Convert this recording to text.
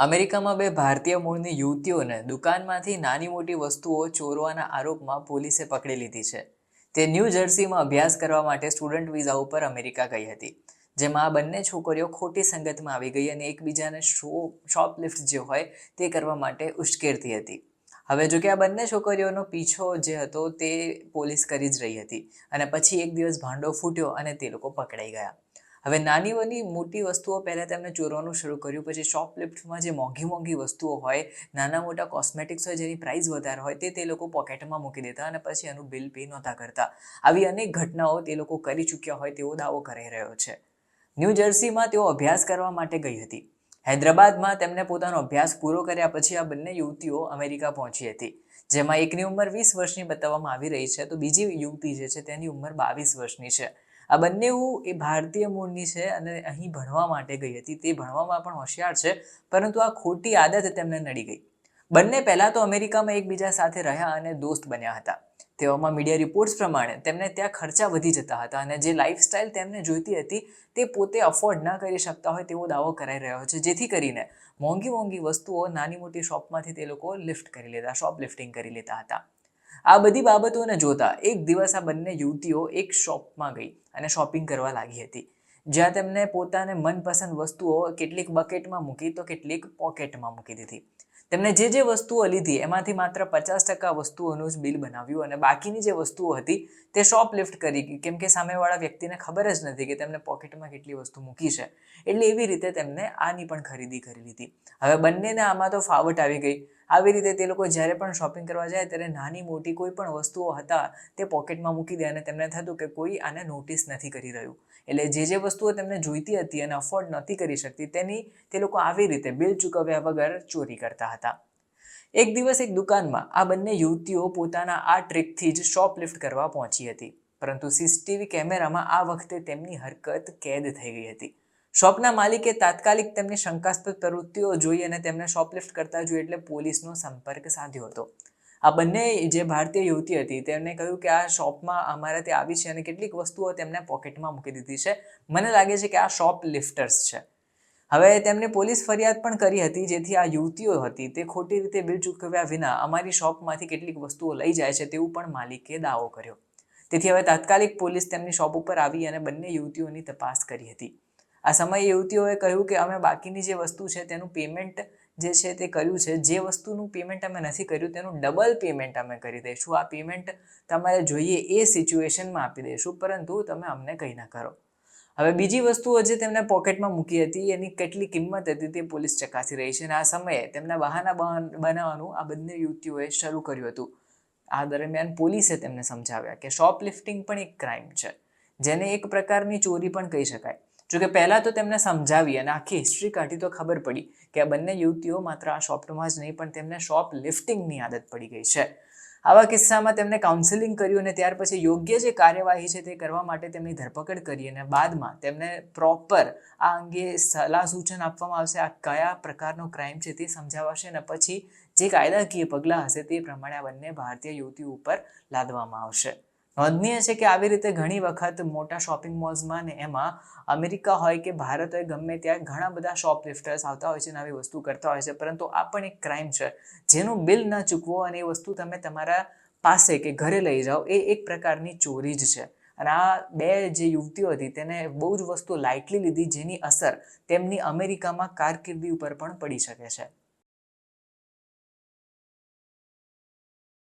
અમેરિકામાં બે ભારતીય મૂળની યુવતીઓને દુકાનમાંથી નાની મોટી વસ્તુઓ ચોરવાના આરોપમાં પોલીસે પકડી લીધી છે. તે ન્યૂ જર્સીમાં અભ્યાસ કરવા માટે સ્ટુડન્ટ વિઝા ઉપર અમેરિકા ગઈ હતી, જેમાં આ બંને છોકરીઓ ખોટી સંગતમાં આવી ગઈ અને એકબીજાને શોપલિફ્ટ જે હોય તે કરવા માટે ઉશ્કેરતી હતી. હવે જો કે આ બંને છોકરીઓનો પીછો જે હતો તે પોલીસ કરી જ રહી હતી અને પછી એક દિવસ ભાંડો ફૂટ્યો અને તે લોકો પકડાઈ ગયા. હવે નાની મોટી વસ્તુઓ પહેલાં તેમણે ચોરવાનું શરૂ કર્યું. પછી શોપલિફ્ટમાં જે મોંઘી વસ્તુઓ હોય, નાના મોટા કોસ્મેટિક્સ હોય જેની પ્રાઇસ વધારે હોય તે લોકો પોકેટમાં મૂકી દેતા અને પછી એનું બિલ પે નહોતા કરતા. આવી અનેક ઘટનાઓ તે લોકો કરી ચૂક્યા હોય તેવો દાવો કરી રહ્યો છે. ન્યૂ જર્સીમાં તેઓ અભ્યાસ કરવા માટે ગઈ હતી. હૈદરાબાદમાં તેમને પોતાનો અભ્યાસ પૂરો કર્યા પછી આ બંને યુવતીઓ અમેરિકા પહોંચી હતી, જેમાં એકની ઉંમર 20 વર્ષની બતાવવામાં આવી રહી છે તો બીજી યુવતી જે છે તેની ઉંમર 22 વર્ષની છે. આ બંને એ ભારતીય મૂળની છે અને અહીં ભણવા માટે ગઈ હતી. તે ભણવામાં પણ હોશિયાર છે, પરંતુ આ ખોટી આદત તેમને નડી ગઈ. બંને પહેલાં તો અમેરિકામાં એકબીજા સાથે રહ્યા અને દોસ્ત બન્યા હતા. તેવામાં મીડિયા રિપોર્ટ્સ પ્રમાણે તેમને ત્યાં ખર્ચા વધી જતા હતા અને જે લાઇફસ્ટાઇલ તેમને જોઈતી હતી તે પોતે અફોર્ડ ના કરી શકતા હોય તેવો દાવો કરાઈ રહ્યો છે, જેથી કરીને મોંઘી વસ્તુઓ નાની મોટી શોપમાંથી તે લોકો શોપલિફ્ટિંગ કરી લેતા હતા. આ બધી બાબતોને જોતા એક દિવસ આ બંને યુવતીઓ એક શોપમાં ગઈ અને શોપિંગ કરવા લાગી હતી, જ્યાં તેમને પોતાને મનપસંદ વસ્તુઓ કેટલીક બકેટમાં મૂકી તો કેટલીક પોકેટમાં મૂકી દીધી. તેમણે જે વસ્તુઓ લીધી એમાંથી માત્ર 50% વસ્તુઓનું જ બિલ બનાવ્યું અને બાકીની જે વસ્તુઓ હતી તે શોપલિફ્ટ કરી, કેમ કે સામેવાળા વ્યક્તિને ખબર જ નથી કે તેમને પોકેટમાં કેટલી વસ્તુ મૂકી છે. એટલે એવી રીતે તેમને આની પણ ખરીદી કરી લીધી. હવે બંનેને આમાં તો ફાવટ આવી ગઈ. આવી રીતે તે લોકો જ્યારે પણ શોપિંગ કરવા જાય ત્યારે નાની મોટી કોઈ પણ વસ્તુઓ હતા તે પોકેટમાં મૂકી દે અને તેમને થતું કે કોઈ આને નોટિસ નથી કરી રહ્યું. એટલે જે વસ્તુઓ તેમને જોઈતી હતી અને અફોર્ડ નહોતી કરી શકતી તેની તે લોકો આવી રીતે બિલ ચૂકવ્યા વગર ચોરી કરતા હતા. એક દિવસ એક દુકાનમાં આ બંને યુવતીઓ પોતાના આ ટ્રીકથી જ શોપલિફ્ટ કરવા પહોંચી હતી, પરંતુ સીસીટીવી કેમેરામાં આ વખતે તેમની હરકત કેદ થઈ ગઈ હતી. શોપના માલિકે તાત્કાલિક તેમની શંકાસ્પદ પ્રવૃત્તિઓ જોઈ અને તેમને શોપલિફ્ટ કરતા જોઈ એટલે પોલીસનો સંપર્ક સાધ્યો હતો. આ બંને જે ભારતીય યુવતી હતી તેમને કહ્યું કે આ શોપમાં અમારે ત્યાં આવી છે અને કેટલીક વસ્તુઓ તેમને પોકેટમાં મૂકી દીધી છે. મને લાગે છે કે આ શોપલિફ્ટર્સ છે. હવે તેમને પોલીસ ફરિયાદ પણ કરી હતી, જેથી આ યુવતીઓ હતી તે ખોટી રીતે બિલ ચૂકવ્યા વિના અમારી શોપમાંથી કેટલીક વસ્તુઓ લઈ જાય છે તેવું પણ માલિકે દાવો કર્યો. તેથી હવે તાત્કાલિક પોલીસ તેમની શોપ ઉપર આવી અને બંને યુવતીઓની તપાસ કરી હતી. આ સમયે યુવતીઓએ કહ્યું કે અમે બાકીની જે વસ્તુ છે તેનું પેમેન્ટ જે છે તે કર્યું છે. જે વસ્તુનું પેમેન્ટ અમે નથી કર્યું તેનું ડબલ પેમેન્ટ અમે કરી દઈશું. આ પેમેન્ટ તમારે જોઈએ એ સિચ્યુએશનમાં આપી દઈશું, પરંતુ તમે અમને કંઈ ના કરો. હવે બીજી વસ્તુઓ જે તેમને પોકેટમાં મૂકી હતી એની કેટલી કિંમત હતી તે પોલીસ ચકાસી રહી છે અને આ સમયે તેમના બહાના બનાવવાનું આ બંને યુવતીઓએ શરૂ કર્યું હતું. આ દરમિયાન પોલીસે તેમને સમજાવ્યા કે શોપલિફ્ટિંગ પણ એક ક્રાઇમ છે, જેને એક પ્રકારની ચોરી પણ કહી શકાય. જોકે પહેલાં તો તેમને સમજાવી અને આખી હિસ્ટ્રી કાઢી તો ખબર પડી કે આ બંને યુવતીઓ માત્ર આ શોપમાં જ નહીં પણ તેમને શોપલિફ્ટિંગની આદત પડી ગઈ છે. આવા કિસ્સામાં તેમને કાઉન્સેલિંગ કર્યું અને ત્યાર પછી યોગ્ય જે કાર્યવાહી છે તે કરવા માટે તેમની ધરપકડ કરી અને બાદમાં તેમને પ્રોપર આ અંગે સલાહ સૂચન આપવામાં આવશે. આ કયા પ્રકારનો ક્રાઇમ છે તે સમજાવાશે અને પછી જે કાયદાકીય પગલાં હશે તે પ્રમાણે આ બંને ભારતીય યુવતીઓ ઉપર લાદવામાં આવશે. નોંધનીય છે કે આવી રીતે ઘણી વખત મોટા શોપિંગ મોલ્સમાં ને એમાં અમેરિકા હોય કે ભારત હોય ગમે ત્યાં ઘણા બધા શોપલિફ્ટર્સ આવતા હોય છે અને આવી વસ્તુ કરતા હોય છે, પરંતુ આ પણ એક ક્રાઇમ છે જેનું બિલ ન ચૂકવો અને એ વસ્તુ તમે તમારા પાસે કે ઘરે લઈ જાઓ એ એક પ્રકારની ચોરી જ છે. અને આ બે જે યુવતીઓ હતી તેને બહુ જ વસ્તુ લાઇટલી લીધી, જેની અસર તેમની અમેરિકામાં કારકિર્દી ઉપર પણ પડી શકે છે.